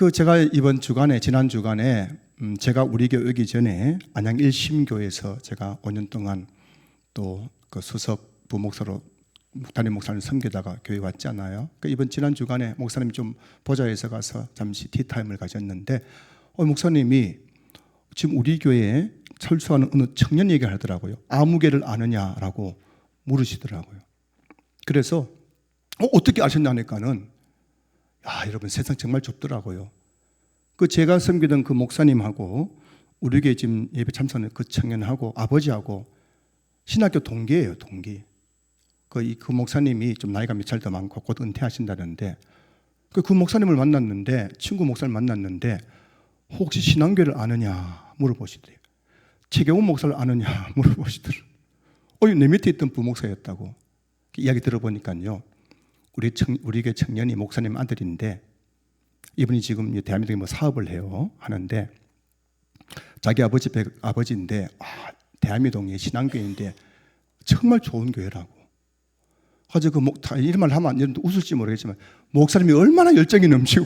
제가 이번 주간에 지난 주간에 제가 우리 교회 오기 전에 안양 1심교에서 제가 5년 동안 또 그 수석 부목사로 담임 목사를 섬기다가 교회 왔잖아요. 이번 지난 주간에 목사님이 좀 보좌해서 가서 잠시 티타임을 가졌는데 목사님이 지금 우리 교회에 철수하는 어느 청년 얘기를 하더라고요. 아무개를 아느냐라고 물으시더라고요. 그래서 어떻게 아셨냐 하니까는 여러분 세상 정말 좁더라고요. 제가 섬기던 그 목사님하고 우리 교회 지금 예배 참석하는 그 청년하고 아버지하고 신학교 동기예요, 동기. 그 목사님이 좀 나이가 몇 살 더 많고 곧 은퇴하신다는데 그 목사님을 만났는데 친구 목사를 만났는데 혹시 신앙교를 아느냐 물어보시더래요. 최경훈 목사를 아느냐 물어보시더래요. 내 밑에 있던 부목사였다고. 이야기 들어보니까요. 우리 교회 청년이 목사님 아들인데 이분이 지금 대한민국에 사업을 해요. 하는데 자기 아버지인데 대한민국의 신앙교회인데 정말 좋은 교회라고. 그래서 이런 말 하면 여러분도 웃을지 모르겠지만 목사님이 얼마나 열정이 넘치고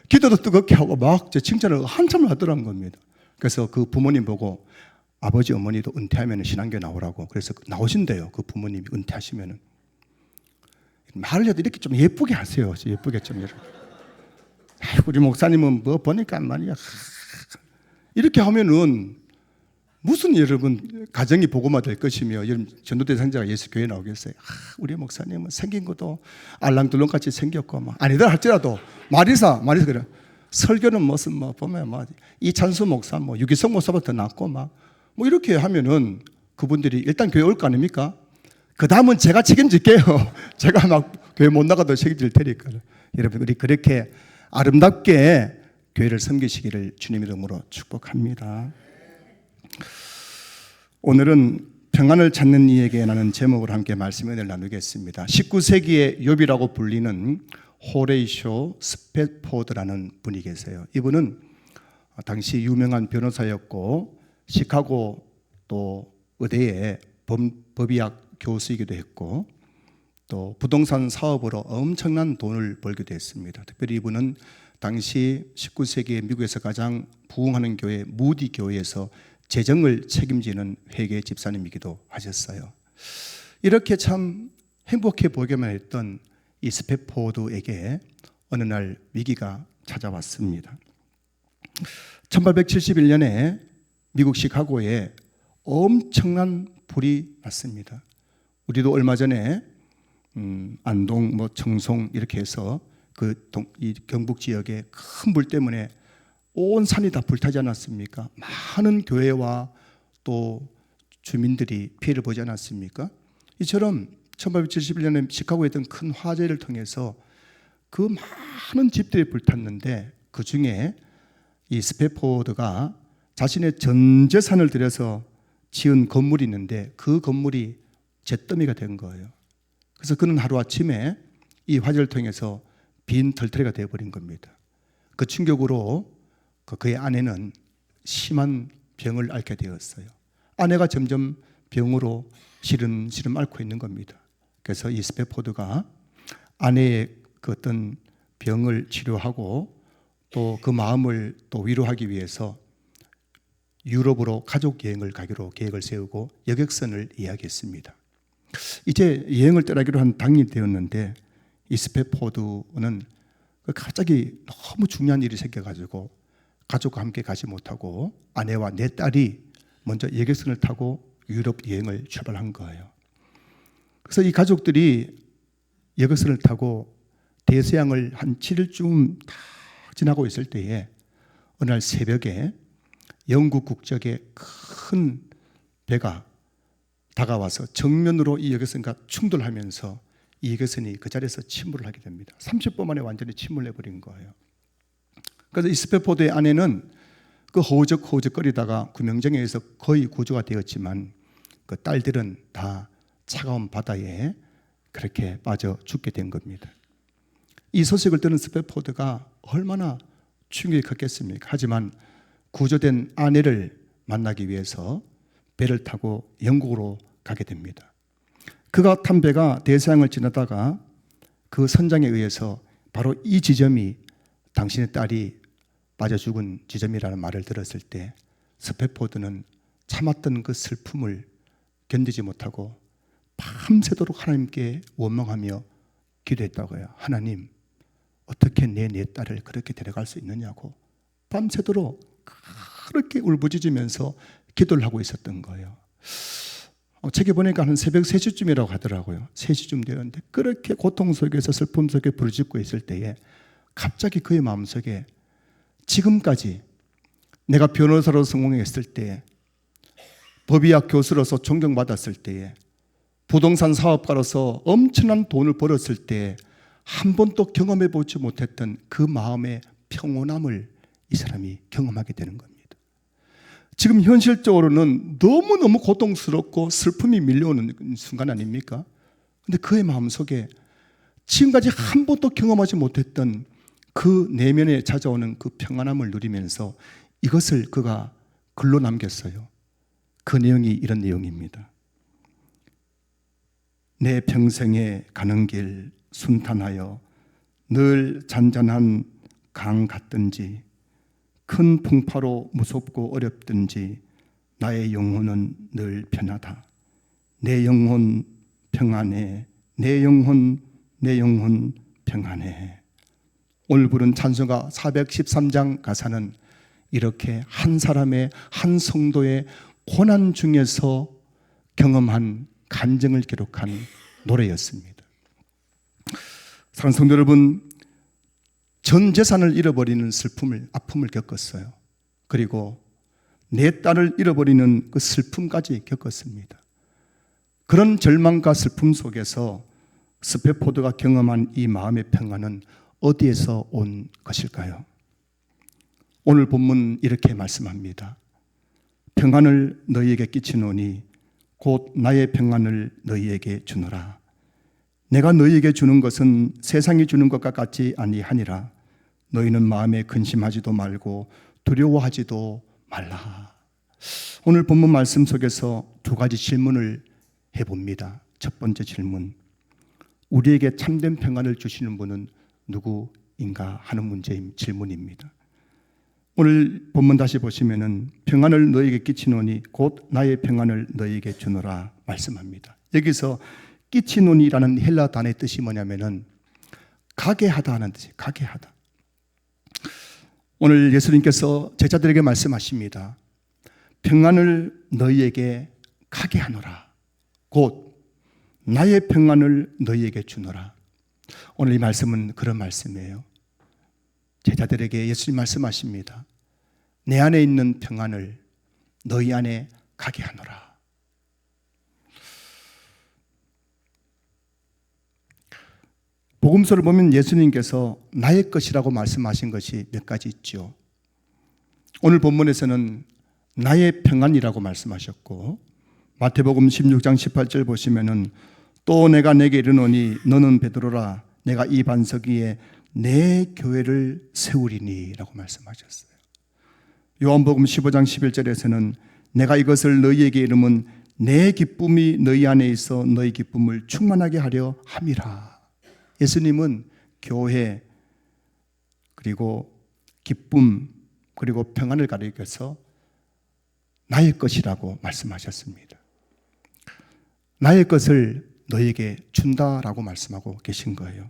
기도도 뜨겁게 하고 막 칭찬을 한참을 하더라는 겁니다. 그래서 그 부모님 보고 아버지 어머니도 은퇴하면 신앙교회 나오라고 그래서 나오신대요. 그 부모님이 은퇴하시면은. 말을 해도 이렇게 좀 예쁘게 하세요. 예쁘게 좀 이렇게. 우리 목사님은 뭐 보니까 말이야. 이렇게 하면은 무슨 여러분 가정이 복음화 될 것이며 여러분 전도대 상자가 예수 교회 나오겠어요. 우리 목사님은 생긴 것도 알랑들렁같이 생겼고 아니다 할지라도 마리사 그래. 설교는 무슨 보면 이찬수 목사 유기성 목사보다 더 낫고 이렇게 하면은 그분들이 일단 교회 올 거 아닙니까? 그 다음은 제가 책임질게요. 제가 교회 못 나가도 책임질 테니까. 여러분 우리 그렇게 아름답게 교회를 섬기시기를 주님의 이름으로 축복합니다. 오늘은 평안을 찾는 이에게 라는 제목으로 함께 말씀을 나누겠습니다. 19세기의 욥이라고 불리는 호레이쇼 스패포드라는 분이 계세요. 이분은 당시 유명한 변호사였고 시카고 또 의대의 법의학 교수이기도 했고 또 부동산 사업으로 엄청난 돈을 벌기도 했습니다. 특별히 이분은 당시 19세기에 미국에서 가장 부흥하는 교회 무디 교회에서 재정을 책임지는 회계 집사님이기도 하셨어요. 이렇게 참 행복해 보이기만 했던 이 스패포드에게 어느 날 위기가 찾아왔습니다. 1871년에 미국 시카고에 엄청난 불이 났습니다. 우리도 얼마 전에 안동, 청송 이렇게 해서 이 경북 지역에 큰 불 때문에 온 산이 다 불타지 않았습니까? 많은 교회와 또 주민들이 피해를 보지 않았습니까? 이처럼 1871년에 시카고에 있던 큰 화재를 통해서 그 많은 집들이 불탔는데 그 중에 이 스패포드가 자신의 전 재산을 들여서 지은 건물이 있는데 그 건물이 잿더미가 된 거예요. 그래서 그는 하루아침에 이 화재를 통해서 빈 털터리가 되어버린 겁니다. 그 충격으로 그의 아내는 심한 병을 앓게 되었어요. 아내가 점점 병으로 시름시름 앓고 있는 겁니다. 그래서 이 스패포드가 아내의 그 어떤 병을 치료하고 또 그 마음을 또 위로하기 위해서 유럽으로 가족 여행을 가기로 계획을 세우고 여객선을 예약했습니다. 이제 여행을 떠나기로 한 당일이 되었는데 이 스패포드는 갑자기 너무 중요한 일이 생겨가지고 가족과 함께 가지 못하고 아내와 내 딸이 먼저 여객선을 타고 유럽 여행을 출발한 거예요. 그래서 이 가족들이 여객선을 타고 대서양을 한 7일쯤 다 지나고 있을 때에 어느 날 새벽에 영국 국적의 큰 배가 다가와서 정면으로 이 여객선과 충돌하면서 이 여객선이 그 자리에서 침몰을 하게 됩니다. 30분 만에 완전히 침몰해버린 거예요. 그래서 이 스패포드의 아내는 그 허우적거리다가 구명정에 의해서 거의 구조가 되었지만 그 딸들은 다 차가운 바다에 그렇게 빠져 죽게 된 겁니다. 이 소식을 들은 스패포드가 얼마나 충격이 컸겠습니까? 하지만 구조된 아내를 만나기 위해서 배를 타고 영국으로 가게 됩니다. 그가 탄 배가 대서양을 지나다가 그 선장에 의해서 바로 이 지점이 당신의 딸이 빠져 죽은 지점이라는 말을 들었을 때 스페포드는 참았던 그 슬픔을 견디지 못하고 밤새도록 하나님께 원망하며 기도했다고요. 하나님, 어떻게 내 딸을 그렇게 데려갈 수 있느냐고 밤새도록 그렇게 울부짖으면서 기도를 하고 있었던 거예요. 책에 보니까 한 새벽 3시쯤이라고 하더라고요. 3시쯤 되었는데 그렇게 고통 속에서 슬픔 속에 부르짖고 있을 때에 갑자기 그의 마음속에 지금까지 내가 변호사로 성공했을 때에, 법의학 교수로서 존경받았을 때에, 부동산 사업가로서 엄청난 돈을 벌었을 때에 한 번도 경험해 보지 못했던 그 마음의 평온함을 이 사람이 경험하게 되는 겁니다. 지금 현실적으로는 너무너무 고통스럽고 슬픔이 밀려오는 순간 아닙니까? 근데 그의 마음속에 지금까지 한 번도 경험하지 못했던 그 내면에 찾아오는 그 평안함을 누리면서 이것을 그가 글로 남겼어요. 그 내용이 이런 내용입니다. 내 평생에 가는 길 순탄하여 늘 잔잔한 강 같든지 큰 풍파로 무섭고 어렵든지 나의 영혼은 늘 편하다. 내 영혼 평안해. 내 영혼 평안해. 오늘 부른 찬송가 413장 가사는 이렇게 한 사람의, 한 성도의 고난 중에서 경험한 간증을 기록한 노래였습니다. 사랑하는 성도 여러분, 전 재산을 잃어버리는 슬픔을, 아픔을 겪었어요. 그리고 내 딸을 잃어버리는 그 슬픔까지 겪었습니다. 그런 절망과 슬픔 속에서 스페포드가 경험한 이 마음의 평안은 어디에서 온 것일까요? 오늘 본문 이렇게 말씀합니다. 평안을 너희에게 끼치노니 곧 나의 평안을 너희에게 주노라. 내가 너희에게 주는 것은 세상이 주는 것과 같지 아니하니라. 너희는 마음에 근심하지도 말고 두려워하지도 말라. 오늘 본문 말씀 속에서 두 가지 질문을 해봅니다. 첫 번째 질문, 우리에게 참된 평안을 주시는 분은 누구인가 하는 질문입니다. 오늘 본문 다시 보시면은 평안을 너희에게 끼치노니 곧 나의 평안을 너희에게 주노라 말씀합니다. 여기서 끼치노니라는 헬라 단어의 뜻이 뭐냐면은 가게 하다 하는 뜻이에요. 가게 하다. 오늘 예수님께서 제자들에게 말씀하십니다. 평안을 너희에게 가게 하노라. 곧 나의 평안을 너희에게 주노라. 오늘 이 말씀은 그런 말씀이에요. 제자들에게 예수님 말씀하십니다. 내 안에 있는 평안을 너희 안에 가게 하노라. 복음서를 보면 예수님께서 나의 것이라고 말씀하신 것이 몇 가지 있죠. 오늘 본문에서는 나의 평안이라고 말씀하셨고, 마태복음 16장 18절 보시면은 또 내가 내게 이르노니 너는 베드로라. 내가 이 반석 위에 내 교회를 세우리니 라고 말씀하셨어요. 요한복음 15장 11절에서는 내가 이것을 너희에게 이름은 내 기쁨이 너희 안에 있어 너희 기쁨을 충만하게 하려 함이라. 예수님은 교회 그리고 기쁨 그리고 평안을 가리켜서 나의 것이라고 말씀하셨습니다. 나의 것을 너희에게 준다라고 말씀하고 계신 거예요.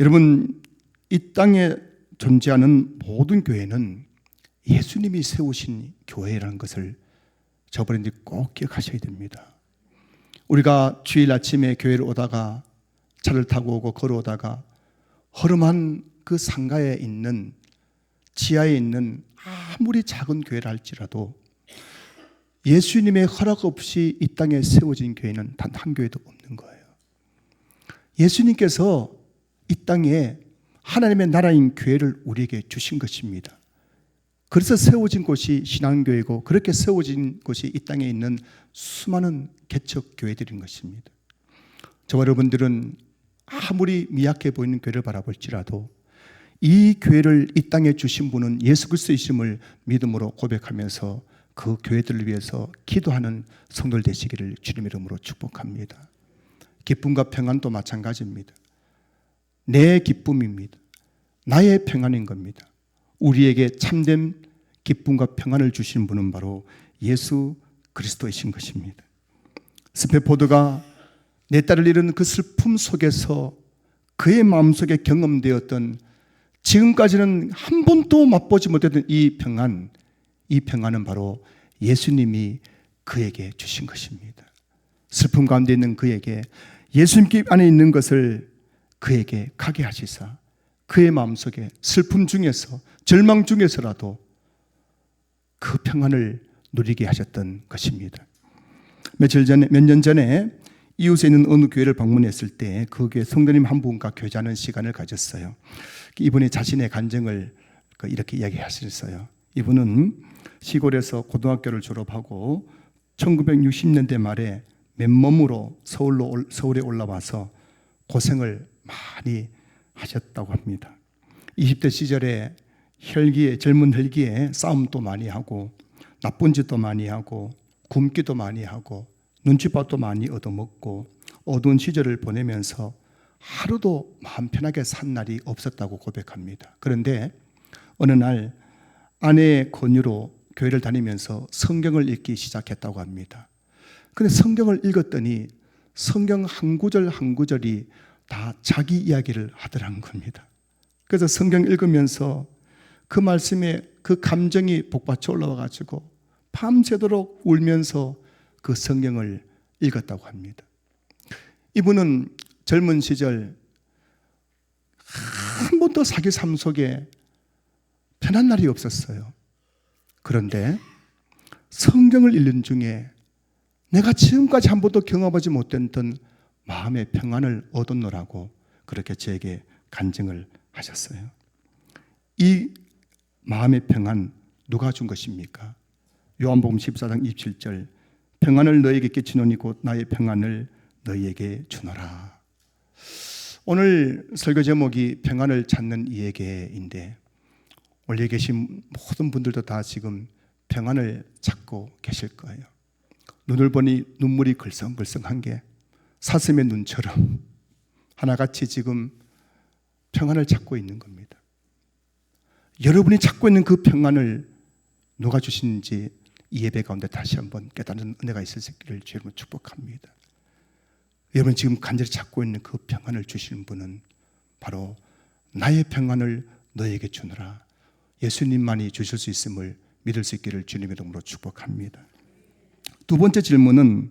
여러분, 이 땅에 존재하는 모든 교회는 예수님이 세우신 교회라는 것을 저번에 꼭 기억하셔야 됩니다. 우리가 주일 아침에 교회를 오다가 차를 타고 오고 걸어오다가 허름한 그 상가에 있는 지하에 있는 아무리 작은 교회라 할지라도 예수님의 허락 없이 이 땅에 세워진 교회는 단 한 교회도 없는 거예요. 예수님께서 이 땅에 하나님의 나라인 교회를 우리에게 주신 것입니다. 그래서 세워진 곳이 신앙교회고 그렇게 세워진 곳이 이 땅에 있는 수많은 개척교회들인 것입니다. 저와 여러분들은 아무리 미약해 보이는 교회를 바라볼지라도 이 교회를 이 땅에 주신 분은 예수 그리스도이심을 믿음으로 고백하면서 그 교회들을 위해서 기도하는 성도들 되시기를 주님의 이름으로 축복합니다. 기쁨과 평안도 마찬가지입니다. 내 기쁨입니다. 나의 평안인 겁니다. 우리에게 참된 기쁨과 평안을 주신 분은 바로 예수 그리스도이신 것입니다. 스테파노가 내 딸을 잃은 그 슬픔 속에서 그의 마음속에 경험되었던 지금까지는 한 번도 맛보지 못했던 이 평안은 바로 예수님이 그에게 주신 것입니다. 슬픔 가운데 있는 그에게 예수님 안에 있는 것을 그에게 가게 하시사 그의 마음속에 슬픔 중에서 절망 중에서라도 그 평안을 누리게 하셨던 것입니다. 몇 년 전에 이웃에 있는 어느 교회를 방문했을 때 그 교회 성도님 한 분과 교제하는 시간을 가졌어요. 이분이 자신의 간증을 이렇게 이야기하셨어요. 이분은 시골에서 고등학교를 졸업하고 1960년대 말에 맨몸으로 서울에 올라와서 고생을 많이 하셨다고 합니다. 20대 시절에 젊은 혈기에 싸움도 많이 하고 나쁜 짓도 많이 하고 굶기도 많이 하고 눈치밥도 많이 얻어먹고 어두운 시절을 보내면서 하루도 마음 편하게 산 날이 없었다고 고백합니다. 그런데 어느 날 아내의 권유로 교회를 다니면서 성경을 읽기 시작했다고 합니다. 그런데 성경을 읽었더니 성경 한 구절 한 구절이 다 자기 이야기를 하더라는 겁니다. 그래서 성경 읽으면서 그 말씀에 그 감정이 복받쳐 올라와가지고 밤새도록 울면서 그 성경을 읽었다고 합니다. 이분은 젊은 시절 한 번도 자기 삶 속에 편한 날이 없었어요. 그런데 성경을 읽는 중에 내가 지금까지 한 번도 경험하지 못했던 마음의 평안을 얻었노라고 그렇게 저에게 간증을 하셨어요. 이 마음의 평안 누가 준 것입니까? 요한복음 14장 27절 평안을 너에게 끼치노니 곧 나의 평안을 너희에게 주노라. 오늘 설교 제목이 평안을 찾는 이에게인데 원래 계신 모든 분들도 다 지금 평안을 찾고 계실 거예요. 눈을 보니 눈물이 글썽글썽한 게 사슴의 눈처럼 하나같이 지금 평안을 찾고 있는 겁니다. 여러분이 찾고 있는 그 평안을 누가 주시는지 이 예배 가운데 다시 한번 깨닫는 은혜가 있으시기를 주님으로 축복합니다. 여러분 지금 간절히 찾고 있는 그 평안을 주시는 분은 바로 나의 평안을 너에게 주노라. 예수님만이 주실 수 있음을 믿을 수 있기를 주님의 이름으로 축복합니다. 두 번째 질문은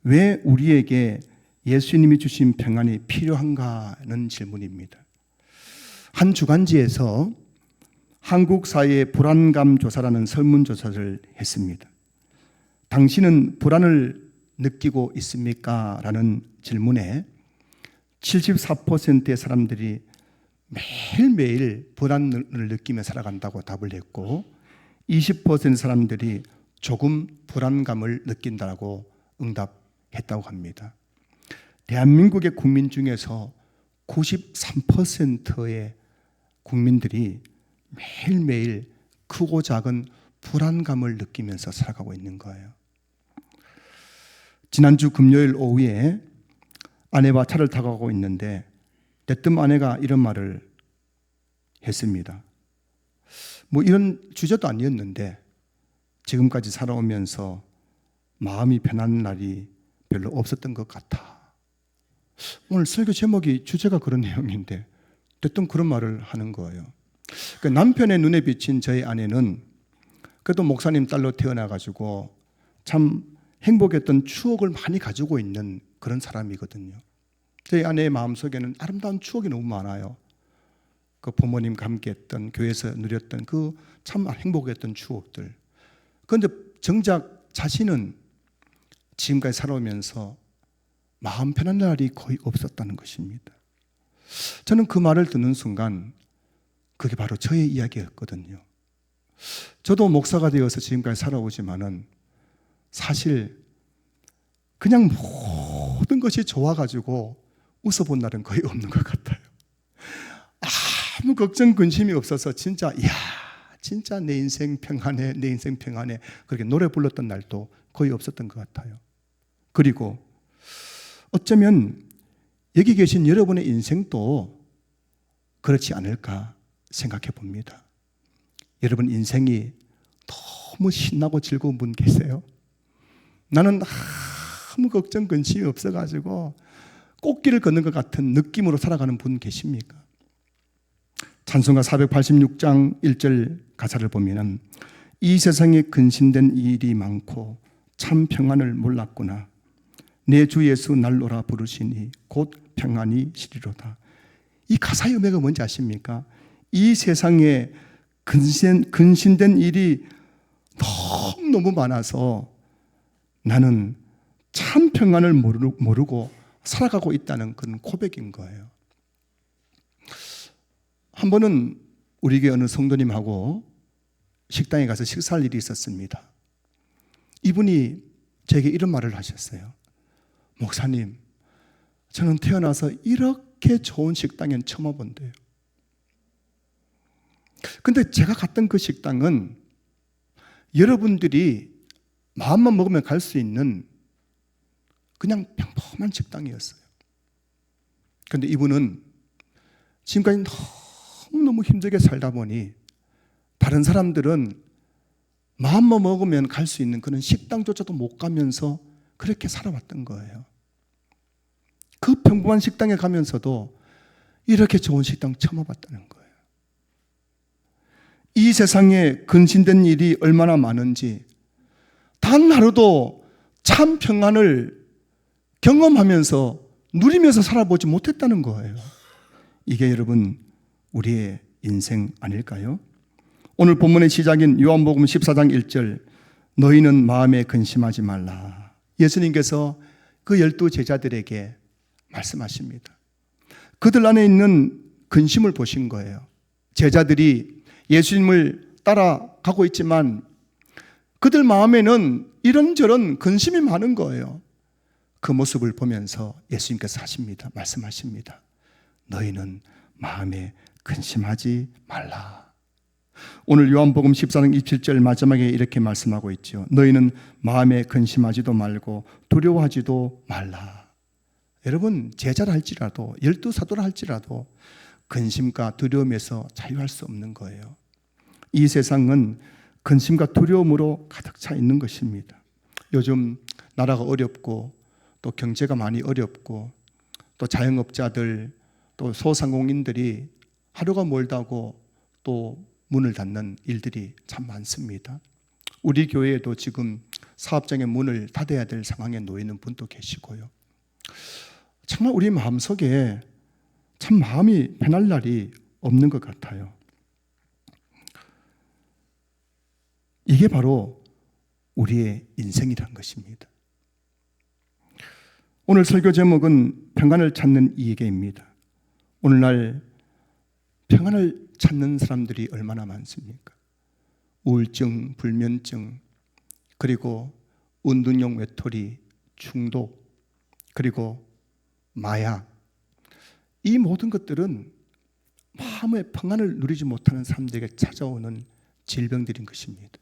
왜 우리에게 예수님이 주신 평안이 필요한가는 질문입니다. 한 주간지에서 한국 사회의 불안감 조사라는 설문조사를 했습니다. 당신은 불안을 느끼고 있습니까? 라는 질문에 74%의 사람들이 매일매일 불안을 느끼며 살아간다고 답을 했고 20% 사람들이 조금 불안감을 느낀다고 응답했다고 합니다. 대한민국의 국민 중에서 93%의 국민들이 매일매일 크고 작은 불안감을 느끼면서 살아가고 있는 거예요. 지난주 금요일 오후에 아내와 차를 타고 가고 있는데 대뜸 아내가 이런 말을 했습니다. 뭐 이런 주제도 아니었는데 지금까지 살아오면서 마음이 편한 날이 별로 없었던 것 같아. 오늘 설교 제목이 주제가 그런 내용인데 대뜸 그런 말을 하는 거예요. 그러니까 남편의 눈에 비친 저희 아내는 그래도 목사님 딸로 태어나가지고 참 행복했던 추억을 많이 가지고 있는 그런 사람이거든요. 저희 아내의 마음속에는 아름다운 추억이 너무 많아요. 그 부모님과 함께 했던 교회에서 누렸던 그 참 행복했던 추억들. 그런데 정작 자신은 지금까지 살아오면서 마음 편한 날이 거의 없었다는 것입니다. 저는 그 말을 듣는 순간 그게 바로 저의 이야기였거든요. 저도 목사가 되어서 지금까지 살아오지만은 사실 그냥 모든 것이 좋아가지고 웃어본 날은 거의 없는 것 같아요. 아무 걱정 근심이 없어서 진짜 내 인생 평안해, 내 인생 평안해 그렇게 노래 불렀던 날도 거의 없었던 것 같아요. 그리고 어쩌면 여기 계신 여러분의 인생도 그렇지 않을까 생각해 봅니다. 여러분 인생이 너무 신나고 즐거운 분 계세요? 나는 아무 걱정 근심이 없어가지고 꽃길을 걷는 것 같은 느낌으로 살아가는 분 계십니까? 찬송가 486장 1절 가사를 보면은 이 세상에 근심된 일이 많고 참 평안을 몰랐구나. 내 주 예수 날로라 부르시니 곧 평안이 시리로다. 이 가사의 의미가 뭔지 아십니까? 이 세상에 근심된 일이 너무 많아서 나는 참 평안을 모르고 살아가고 있다는 그런 고백인 거예요. 한 번은 우리 교회 어느 성도님하고 식당에 가서 식사할 일이 있었습니다. 이분이 제게 이런 말을 하셨어요. 목사님, 저는 태어나서 이렇게 좋은 식당엔 처음 와본대요. 근데 제가 갔던 그 식당은 여러분들이 마음만 먹으면 갈 수 있는 그냥 평범한 식당이었어요. 그런데 이분은 지금까지 너무너무 힘들게 살다 보니 다른 사람들은 마음만 먹으면 갈 수 있는 그런 식당조차도 못 가면서 그렇게 살아왔던 거예요. 그 평범한 식당에 가면서도 이렇게 좋은 식당 처음 와봤다는 거예요. 이 세상에 근심된 일이 얼마나 많은지 단 하루도 참 평안을 경험하면서 누리면서 살아보지 못했다는 거예요. 이게 여러분 우리의 인생 아닐까요? 오늘 본문의 시작인 요한복음 14장 1절 너희는 마음에 근심하지 말라. 예수님께서 그 12 제자들에게 말씀하십니다. 그들 안에 있는 근심을 보신 거예요. 제자들이 예수님을 따라가고 있지만 그들 마음에는 이런저런 근심이 많은 거예요. 그 모습을 보면서 예수님께서 하십니다. 말씀하십니다. 너희는 마음에 근심하지 말라. 오늘 요한복음 14장 27절 마지막에 이렇게 말씀하고 있죠. 너희는 마음에 근심하지도 말고 두려워하지도 말라. 여러분 제자라 할지라도 12사도라 할지라도 근심과 두려움에서 자유할 수 없는 거예요. 이 세상은 근심과 두려움으로 가득 차 있는 것입니다. 요즘 나라가 어렵고 또 경제가 많이 어렵고 또 자영업자들 또 소상공인들이 하루가 멀다고 또 문을 닫는 일들이 참 많습니다. 우리 교회에도 지금 사업장의 문을 닫아야 될 상황에 놓이는 분도 계시고요. 정말 우리 마음속에 참 마음이 편할 날이 없는 것 같아요. 이게 바로 우리의 인생이란 것입니다. 오늘 설교 제목은 평안을 찾는 이에게입니다. 오늘날 평안을 찾는 사람들이 얼마나 많습니까? 우울증, 불면증, 그리고 운동용 외톨이, 중독, 그리고 마약, 이 모든 것들은 마음의 평안을 누리지 못하는 사람들에게 찾아오는 질병들인 것입니다.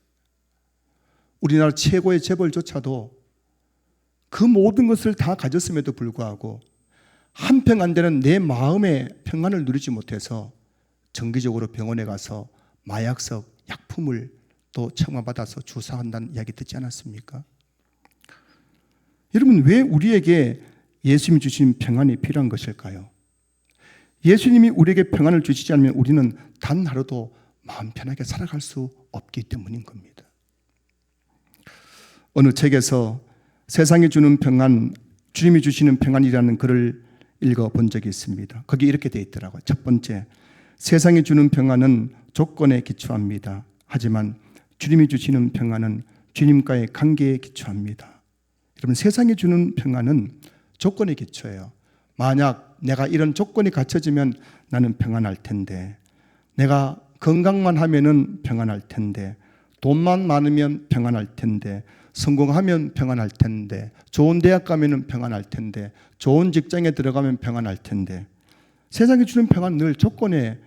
우리나라 최고의 재벌조차도 그 모든 것을 다 가졌음에도 불구하고 한평 안 되는 내 마음의 평안을 누리지 못해서 정기적으로 병원에 가서 마약성 약품을 또 처방받아서 주사한다는 이야기 듣지 않았습니까? 여러분, 왜 우리에게 예수님이 주신 평안이 필요한 것일까요? 예수님이 우리에게 평안을 주시지 않으면 우리는 단 하루도 마음 편하게 살아갈 수 없기 때문인 겁니다. 어느 책에서 세상이 주는 평안, 주님이 주시는 평안이라는 글을 읽어본 적이 있습니다. 거기 이렇게 되어 있더라고요. 첫 번째, 세상이 주는 평안은 조건에 기초합니다. 하지만 주님이 주시는 평안은 주님과의 관계에 기초합니다. 여러분, 세상이 주는 평안은 조건에 기초해요. 만약 내가 이런 조건이 갖춰지면 나는 평안할 텐데, 내가 건강만 하면은 평안할 텐데, 돈만 많으면 평안할 텐데, 성공하면 평안할 텐데, 좋은 대학 가면 평안할 텐데, 좋은 직장에 들어가면 평안할 텐데, 세상이 주는 평안은 늘 조건에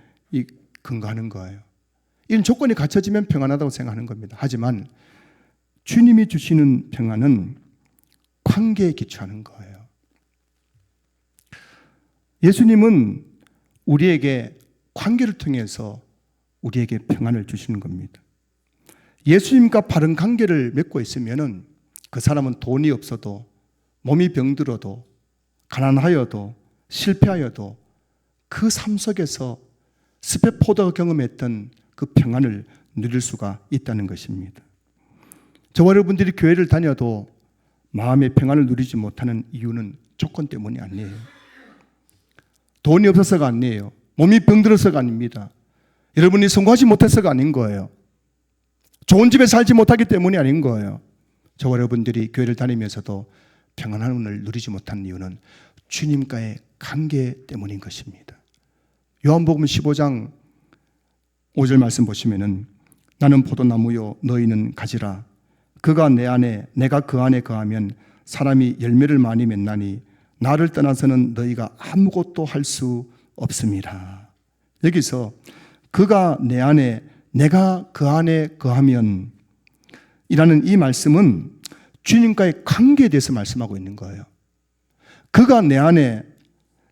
근거하는 거예요. 이런 조건이 갖춰지면 평안하다고 생각하는 겁니다. 하지만 주님이 주시는 평안은 관계에 기초하는 거예요. 예수님은 우리에게 관계를 통해서 우리에게 평안을 주시는 겁니다. 예수님과 바른 관계를 맺고 있으면은 그 사람은 돈이 없어도, 몸이 병들어도, 가난하여도, 실패하여도 그 삶 속에서 스페포드가 경험했던 그 평안을 누릴 수가 있다는 것입니다. 저와 여러분들이 교회를 다녀도 마음의 평안을 누리지 못하는 이유는 조건 때문이 아니에요. 돈이 없어서가 아니에요. 몸이 병들어서가 아닙니다. 여러분이 성공하지 못해서가 아닌 거예요. 좋은 집에 살지 못하기 때문이 아닌 거예요. 저와 여러분들이 교회를 다니면서도 평안함을 누리지 못한 이유는 주님과의 관계 때문인 것입니다. 요한복음 15장 5절 말씀 보시면은 나는 포도나무요 너희는 가지라. 그가 내 안에 내가 그 안에 거하면 사람이 열매를 많이 맺나니 나를 떠나서는 너희가 아무것도 할 수 없습니다. 여기서 그가 내 안에 내가 그 안에 거하면 이라는 이 말씀은 주님과의 관계에 대해서 말씀하고 있는 거예요. 그가 내 안에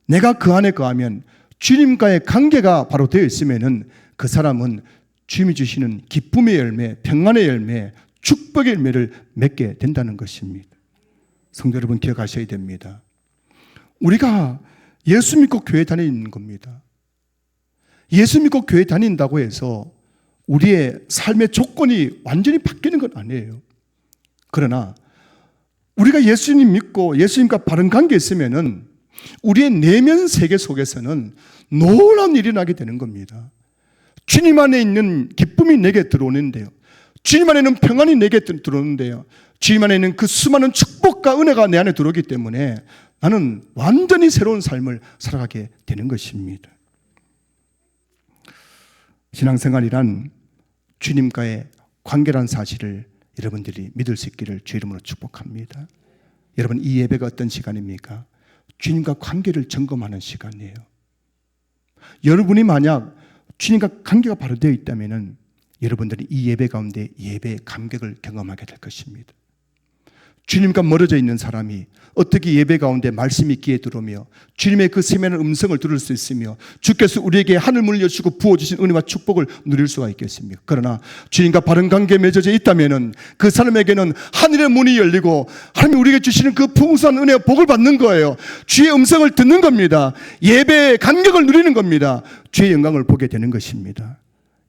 내가 그 안에 거하면 주님과의 관계가 바로 되어 있으면은 그 사람은 주님이 주시는 기쁨의 열매, 평안의 열매, 축복의 열매를 맺게 된다는 것입니다. 성도 여러분 기억하셔야 됩니다. 우리가 예수 믿고 교회 다니는 겁니다. 예수 믿고 교회 다닌다고 해서 우리의 삶의 조건이 완전히 바뀌는 건 아니에요. 그러나 우리가 예수님 믿고 예수님과 바른 관계에 있으면은 우리의 내면 세계 속에서는 놀라운 일이 나게 되는 겁니다. 주님 안에 있는 기쁨이 내게 들어오는데요. 주님 안에는 평안이 내게 들어오는데요. 주님 안에 있는 그 수많은 축복과 은혜가 내 안에 들어오기 때문에 나는 완전히 새로운 삶을 살아가게 되는 것입니다. 신앙생활이란 주님과의 관계란 사실을 여러분들이 믿을 수 있기를 주 이름으로 축복합니다. 여러분 이 예배가 어떤 시간입니까? 주님과 관계를 점검하는 시간이에요. 여러분이 만약 주님과 관계가 바로 되어 있다면 여러분들이 이 예배 가운데 예배의 감격을 경험하게 될 것입니다. 주님과 멀어져 있는 사람이 어떻게 예배 가운데 말씀이 귀에 들어오며 주님의 그 세미한 음성을 들을 수 있으며 주께서 우리에게 하늘문을 여시고 부어주신 은혜와 축복을 누릴 수가 있겠습니까? 그러나 주님과 바른 관계에 맺어져 있다면 그 사람에게는 하늘의 문이 열리고 하나님이 우리에게 주시는 그 풍성한 은혜와 복을 받는 거예요. 주의 음성을 듣는 겁니다. 예배의 감격을 누리는 겁니다. 주의 영광을 보게 되는 것입니다.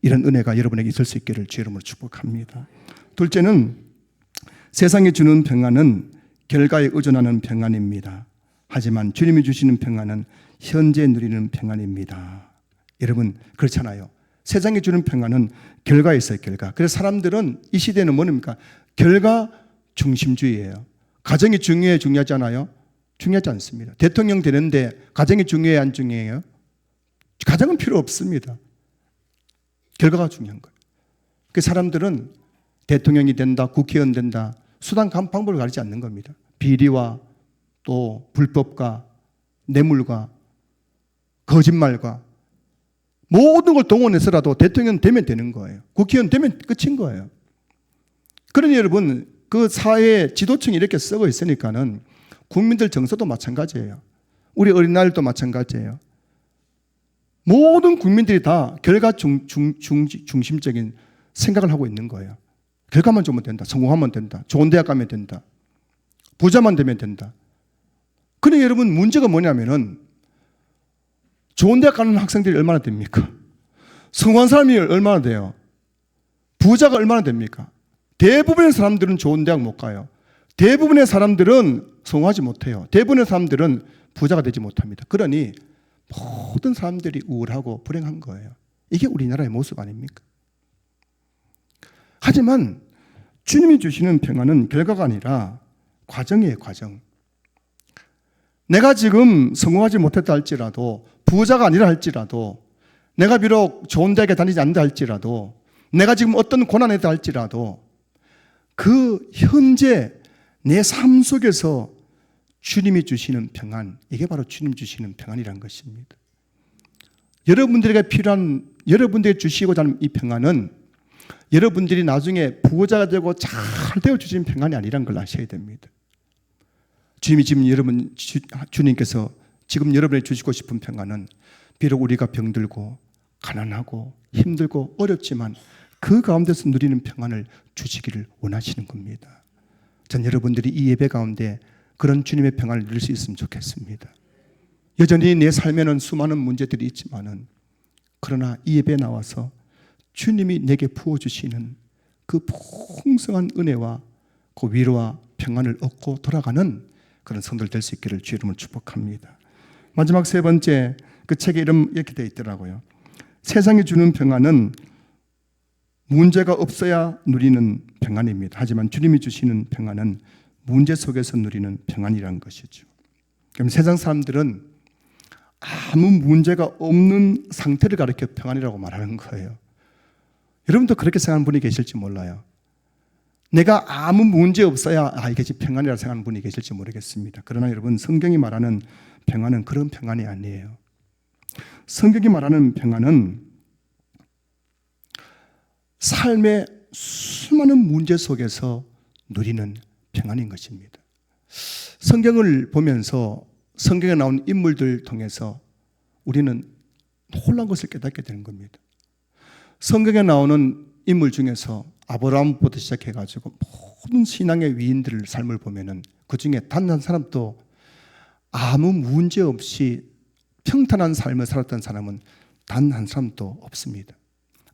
이런 은혜가 여러분에게 있을 수 있기를 주의 이름으로 축복합니다. 둘째는 세상이 주는 평안은 결과에 의존하는 평안입니다. 하지만 주님이 주시는 평안은 현재 누리는 평안입니다. 여러분 그렇잖아요. 세상이 주는 평안은 결과에 있어요. 결과. 그래서 사람들은 이 시대는 뭡니까? 결과 중심주의예요. 가정이 중요하지 않아요? 중요하지 않습니다. 대통령 되는데 가정이 중요해요? 안 중요해요? 가정은 필요 없습니다. 결과가 중요한 거예요. 그 사람들은 대통령이 된다, 국회의원 된다, 수단 방법을 가리지 않는 겁니다. 비리와 또 불법과 뇌물과 거짓말과 모든 걸 동원해서라도 대통령 되면 되는 거예요. 국회의원 되면 끝인 거예요. 그러니 여러분 그 사회 지도층이 이렇게 썩어 있으니까는 국민들 정서도 마찬가지예요. 우리 어린아이들도 마찬가지예요. 모든 국민들이 다 결과 중심적인 생각을 하고 있는 거예요. 결과만 좋으면 된다. 성공하면 된다. 좋은 대학 가면 된다. 부자만 되면 된다. 그런데 여러분 문제가 뭐냐면은 좋은 대학 가는 학생들이 얼마나 됩니까? 성공한 사람이 얼마나 돼요? 부자가 얼마나 됩니까? 대부분의 사람들은 좋은 대학 못 가요. 대부분의 사람들은 성공하지 못해요. 대부분의 사람들은 부자가 되지 못합니다. 그러니 모든 사람들이 우울하고 불행한 거예요. 이게 우리나라의 모습 아닙니까? 하지만 주님이 주시는 평안은 결과가 아니라 과정이에요. 과정. 내가 지금 성공하지 못했다 할지라도 부자가 아니라 할지라도 내가 비록 좋은 대학에 다니지 않는다 할지라도 내가 지금 어떤 고난에 있다 할지라도 그 현재 내 삶 속에서 주님이 주시는 평안, 이게 바로 주님 주시는 평안이라는 것입니다. 여러분들에게 필요한, 여러분들에게 주시고자 하는 이 평안은 여러분들이 나중에 부자가 되고 잘 되어 주시는 평안이 아니라는 걸 아셔야 됩니다. 주님이 지금 주님께서 지금 여러분에게 주시고 싶은 평안은 비록 우리가 병들고 가난하고 힘들고 어렵지만 그 가운데서 누리는 평안을 주시기를 원하시는 겁니다. 전 여러분들이 이 예배 가운데 그런 주님의 평안을 누릴 수 있으면 좋겠습니다. 여전히 내 삶에는 수많은 문제들이 있지만은 그러나 이 예배에 나와서 주님이 내게 부어주시는 그 풍성한 은혜와 그 위로와 평안을 얻고 돌아가는 그런 성도들 될 수 있기를 주의 이름으로 축복합니다. 마지막 세 번째, 그 책의 이름 이렇게 되어 있더라고요. 세상이 주는 평안은 문제가 없어야 누리는 평안입니다. 하지만 주님이 주시는 평안은 문제 속에서 누리는 평안이라는 것이죠. 그럼 세상 사람들은 아무 문제가 없는 상태를 가리켜 평안이라고 말하는 거예요. 여러분도 그렇게 생각하는 분이 계실지 몰라요. 내가 아무 문제 없어야 이게 평안이라고 생각하는 분이 계실지 모르겠습니다. 그러나 여러분, 성경이 말하는 평안은 그런 평안이 아니에요. 성경이 말하는 평안은 삶의 수많은 문제 속에서 누리는 평안인 것입니다. 성경을 보면서 성경에 나온 인물들 통해서 우리는 놀라운 것을 깨닫게 되는 겁니다. 성경에 나오는 인물 중에서 아브라함부터 시작해가지고 모든 신앙의 위인들의 삶을 보면은 그 중에 단 한 사람도 아무 문제 없이 평탄한 삶을 살았던 사람은 단 한 사람도 없습니다.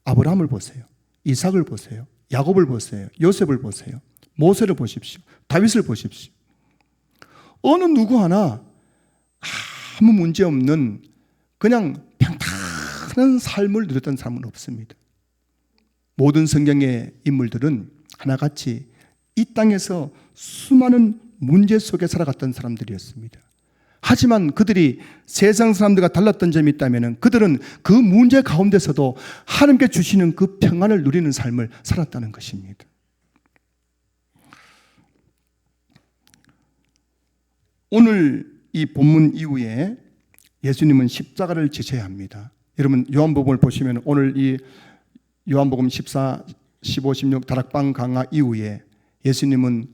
아브라함을 보세요. 이삭을 보세요. 야곱을 보세요. 요셉을 보세요. 모세를 보십시오. 다윗을 보십시오. 어느 누구 하나 아무 문제 없는 그냥 평탄한 삶을 누렸던 사람은 없습니다. 모든 성경의 인물들은 하나같이 이 땅에서 수많은 문제 속에 살아갔던 사람들이었습니다. 하지만 그들이 세상 사람들과 달랐던 점이 있다면 그들은 그 문제 가운데서도 하나님께 주시는 그 평안을 누리는 삶을 살았다는 것입니다. 오늘 이 본문 이후에 예수님은 십자가를 지셔야 합니다. 여러분, 요한복음을 보시면 오늘 이 요한복음 14, 15, 16 다락방 강화 이후에 예수님은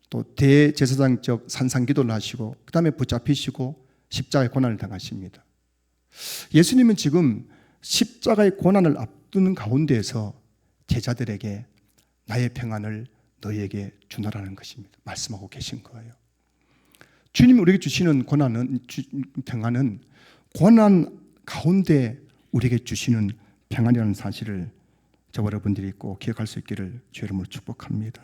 또 대제사장적 산상기도를 하시고 그 다음에 붙잡히시고 십자가의 고난을 당하십니다. 예수님은 지금 십자가의 고난을 앞두는 가운데에서 제자들에게 나의 평안을 너희에게 주노라는 것입니다. 말씀하고 계신 거예요. 주님이 우리에게 주시는 평안은 고난 가운데 우리에게 주시는 평안이라는 사실을 저와 여러분들이 꼭 기억할 수 있기를 주의 이름으로 축복합니다.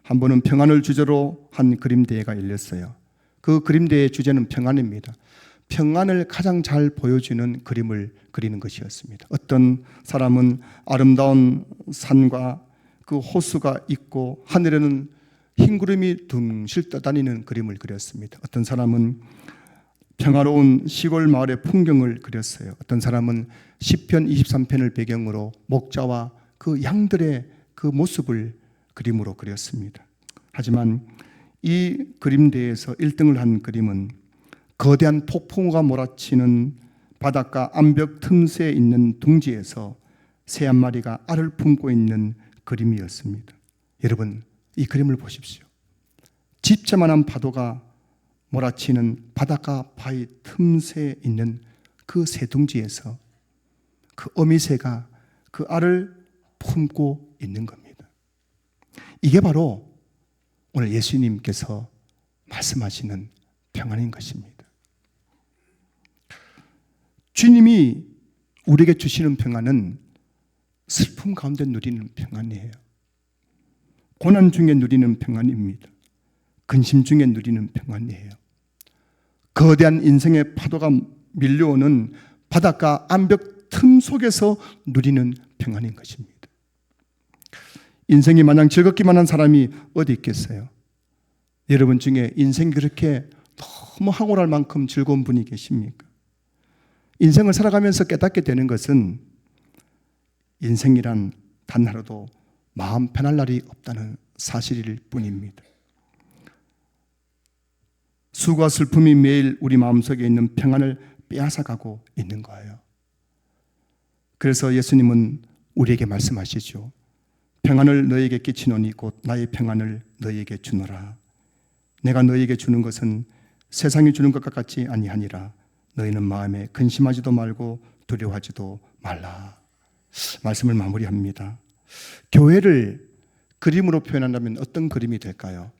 한 번은 평안을 주제로 한 그림대회가 열렸어요. 그 그림대회의 주제는 평안입니다. 평안을 가장 잘 보여주는 그림을 그리는 것이었습니다. 어떤 사람은 아름다운 산과 그 호수가 있고 하늘에는 흰 구름이 둥실 떠다니는 그림을 그렸습니다. 어떤 사람은 평화로운 시골 마을의 풍경을 그렸어요. 어떤 사람은 시편 23편을 배경으로 목자와 그 양들의 그 모습을 그림으로 그렸습니다. 하지만 이 그림대회에서 1등을 한 그림은 거대한 폭풍우가 몰아치는 바닷가 암벽 틈새에 있는 둥지에서 새 한 마리가 알을 품고 있는 그림이었습니다. 여러분, 이 그림을 보십시오. 집채만한 파도가 몰아치는 바닷가 바위 틈새에 있는 그 새둥지에서 그 어미새가 그 알을 품고 있는 겁니다. 이게 바로 오늘 예수님께서 말씀하시는 평안인 것입니다. 주님이 우리에게 주시는 평안은 슬픔 가운데 누리는 평안이에요. 고난 중에 누리는 평안입니다. 근심 중에 누리는 평안이에요. 거대한 인생의 파도가 밀려오는 바닷가 암벽 틈 속에서 누리는 평안인 것입니다. 인생이 마냥 즐겁기만 한 사람이 어디 있겠어요? 여러분 중에 인생이 그렇게 너무 황홀할 만큼 즐거운 분이 계십니까? 인생을 살아가면서 깨닫게 되는 것은 인생이란 단 하루도 마음 편할 날이 없다는 사실일 뿐입니다. 수고와 슬픔이 매일 우리 마음속에 있는 평안을 빼앗아가고 있는 거예요. 그래서 예수님은 우리에게 말씀하시죠. 평안을 너희에게 끼치노니 곧 나의 평안을 너희에게 주노라. 내가 너희에게 주는 것은 세상이 주는 것과 같이 아니하니라. 너희는 마음에 근심하지도 말고 두려워하지도 말라. 말씀을 마무리합니다. 교회를 그림으로 표현한다면 어떤 그림이 될까요?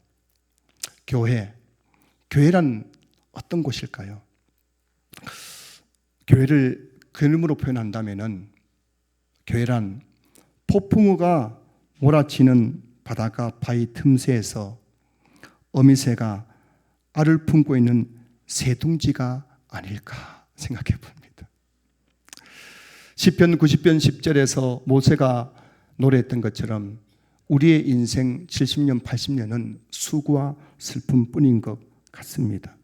교회란 어떤 곳일까요? 교회를 그림으로 표현한다면 교회란 폭풍우가 몰아치는 바다가 바위 틈새에서 어미새가 알을 품고 있는 새둥지가 아닐까 생각해 봅니다. 시편 90편 10절에서 모세가 노래했던 것처럼 우리의 인생 70년, 80년은 수고와 슬픔뿐인 것 같습니다.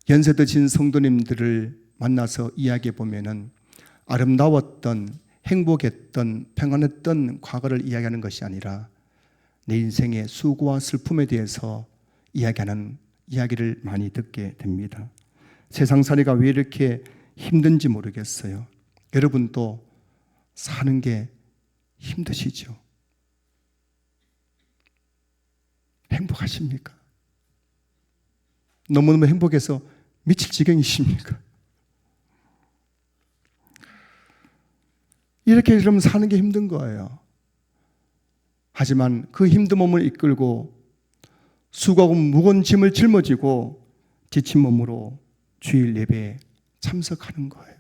연세 드신 성도님들을 만나서 이야기해 보면은 아름다웠던, 행복했던, 평안했던 과거를 이야기하는 것이 아니라 내 인생의 수고와 슬픔에 대해서 이야기하는 이야기를 많이 듣게 됩니다. 세상살이가 왜 이렇게 힘든지 모르겠어요. 여러분도 사는 게 힘드시죠? 행복하십니까? 너무너무 행복해서 미칠 지경이십니까? 이렇게 그러면 사는 게 힘든 거예요. 하지만 그 힘든 몸을 이끌고 수고하고 무거운 짐을 짊어지고 지친 몸으로 주일 예배에 참석하는 거예요.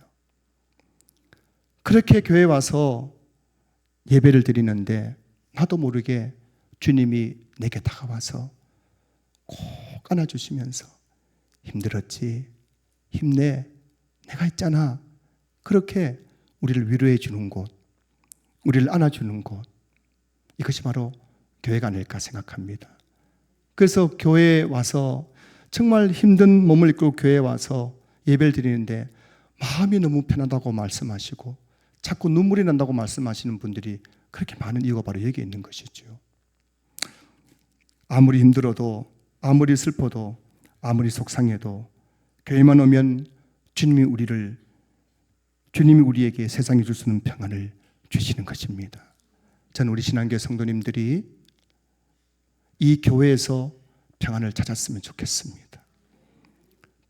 그렇게 교회에 와서 예배를 드리는데 나도 모르게 주님이 내게 다가와서 꼭 안아주시면서 힘들었지? 힘내. 내가 있잖아. 그렇게 우리를 위로해 주는 곳, 우리를 안아주는 곳, 이것이 바로 교회가 아닐까 생각합니다. 그래서 교회에 와서 정말 힘든 몸을 이끌고 교회에 와서 예배를 드리는데 마음이 너무 편하다고 말씀하시고 자꾸 눈물이 난다고 말씀하시는 분들이 그렇게 많은 이유가 바로 여기에 있는 것이죠. 아무리 힘들어도, 아무리 슬퍼도, 아무리 속상해도 교회만 오면 주님이 우리에게 세상에 줄 수 있는 평안을 주시는 것입니다. 저는 우리 신앙교회 성도님들이 이 교회에서 평안을 찾았으면 좋겠습니다.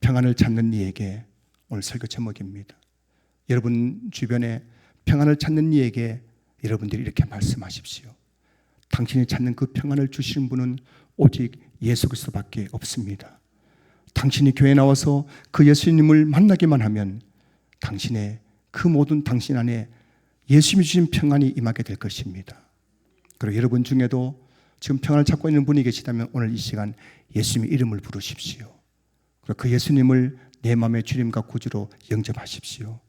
평안을 찾는 이에게 오늘 설교 제목입니다. 여러분 주변에 평안을 찾는 이에게 여러분들이 이렇게 말씀하십시오. 당신이 찾는 그 평안을 주시는 분은 오직 예수 그리스도밖에 없습니다. 당신이 교회에 나와서 그 예수님을 만나기만 하면 당신의 그 모든 당신 안에 예수님이 주신 평안이 임하게 될 것입니다. 그리고 여러분 중에도 지금 평안을 찾고 있는 분이 계시다면 오늘 이 시간 예수님의 이름을 부르십시오. 그리고 그 예수님을 내 마음의 주님과 구주로 영접하십시오.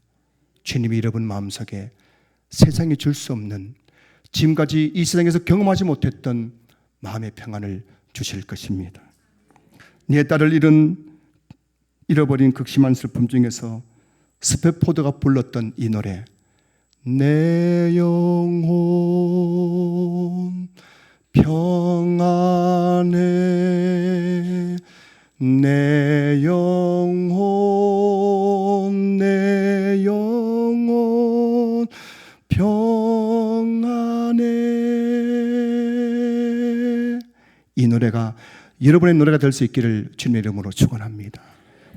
주님이 여러분 마음속에 세상이 줄 수 없는, 지금까지 이 세상에서 경험하지 못했던 마음의 평안을 주실 것입니다. 네 딸을 잃어버린 극심한 슬픔 중에서 스페포드가 불렀던 이 노래, 내 영혼 평안해, 내 영혼 평안해. 이 노래가 여러분의 노래가 될 수 있기를 주님의 이름으로 축원합니다.